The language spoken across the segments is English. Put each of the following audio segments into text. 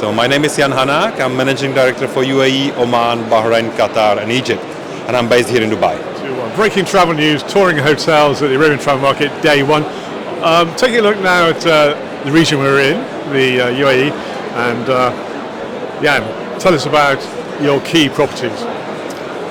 So my name is Hanak. I'm Managing Director for UAE, Oman, Bahrain, Qatar and Egypt. And I'm based here in Dubai. Breaking travel news, touring hotels at the Arabian travel market, day one. Taking a look now at the region we're in, the UAE, and Jan, tell us about your key properties.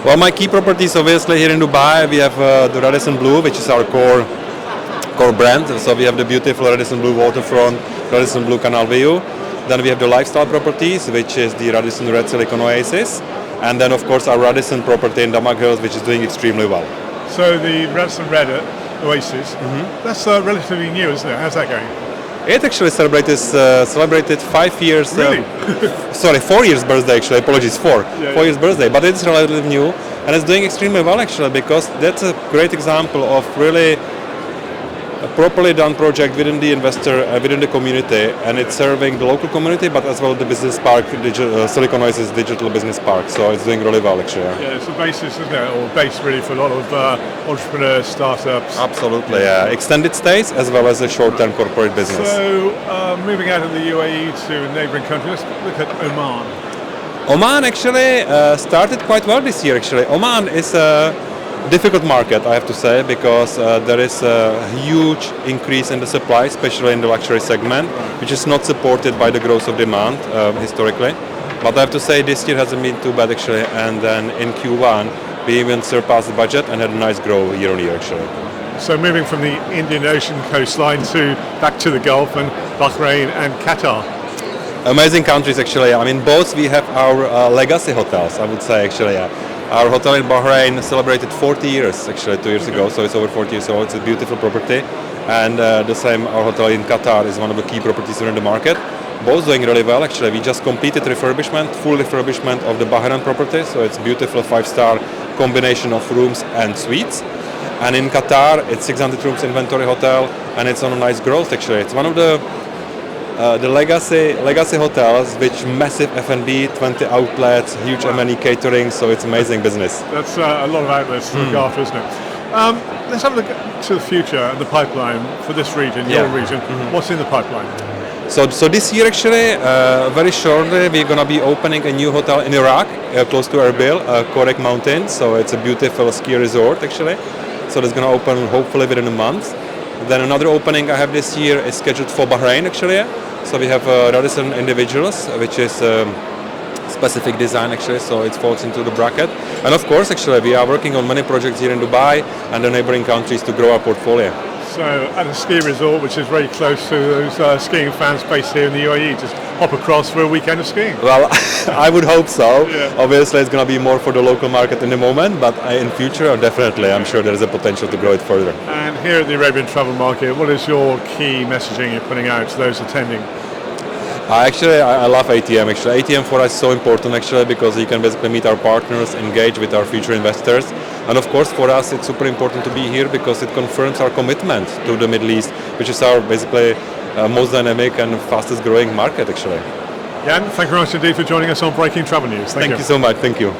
Well, my key properties obviously here in Dubai, we have the Radisson Blue, which is our core brand. So we have the beautiful Radisson Blue waterfront, Radisson Blue canal view. Then we have the lifestyle properties, which is the Radisson Red Silicon Oasis. And then of course our Radisson property in Damak Hills, which is doing extremely well. So the Radisson Red Oasis, that's relatively new, isn't it? How's that going? It actually celebrated 5 years, Really? 4 years birthday actually, apologies, 4 Yeah. years birthday, but it's relatively new and it's doing extremely well actually, because that's a great example of really a properly done project within the investor, within the community, and it's serving the local community but as well the business park, Silicon Oasis Digital Business Park, so it's doing really well actually. Yeah, it's the basis, isn't it? Or base really for a lot of entrepreneurs, startups. Absolutely, yeah. Extended stays as well as a short-term corporate business. So moving out of the UAE to a neighbouring country, let's look at Oman. Oman actually started quite well this year actually. Oman is a difficult market, I have to say, because there is a huge increase in the supply, especially in the luxury segment, which is not supported by the growth of demand historically. But I have to say this year hasn't been too bad actually, and then in Q1 we even surpassed the budget and had a nice growth year on year actually. So moving from the Indian Ocean coastline back to the Gulf and Bahrain and Qatar. Amazing countries actually. I mean, both we have our legacy hotels, I would say actually. Our hotel in Bahrain celebrated 40 years actually 2 years ago, so it's over 40 years old. It's a beautiful property, and the same our hotel in Qatar is one of the key properties in the market. Both doing really well actually. We just completed full refurbishment of the Bahrain property, so it's beautiful 5-star combination of rooms and suites. And in Qatar, it's 600 rooms inventory hotel, and it's on a nice growth actually. It's one of the legacy hotels, which massive F&B, 20 outlets, huge M&E catering, so it's amazing business. That's a lot of outlets to look after, isn't it? Let's have a look to the future and the pipeline for this region, your region. What's in the pipeline? So this year actually, very shortly, we're going to be opening a new hotel in Iraq, close to Erbil, Korek Mountain. So it's a beautiful ski resort actually. So it's going to open hopefully within a month. Then another opening I have this year is scheduled for Bahrain actually. So we have Radisson Individuals, which is specific design actually, so it falls into the bracket. And of course actually we are working on many projects here in Dubai and the neighboring countries to grow our portfolio. So at a ski resort which is very close to those skiing fans based here in the UAE, just hop across for a weekend of skiing. Well, I would hope so. Yeah. Obviously it's going to be more for the local market in the moment, but in future definitely I'm sure there is a potential to grow it further. And here at the Arabian travel market, what is your key messaging you're putting out to those attending? I love ATM actually. ATM for us is so important actually, because you can basically meet our partners, engage with our future investors. And of course for us it's super important to be here because it confirms our commitment to the Middle East, which is our basically most dynamic and fastest growing market actually. Jan, thank you very much indeed for joining us on Breaking Travel News. Thank you so much. Thank you.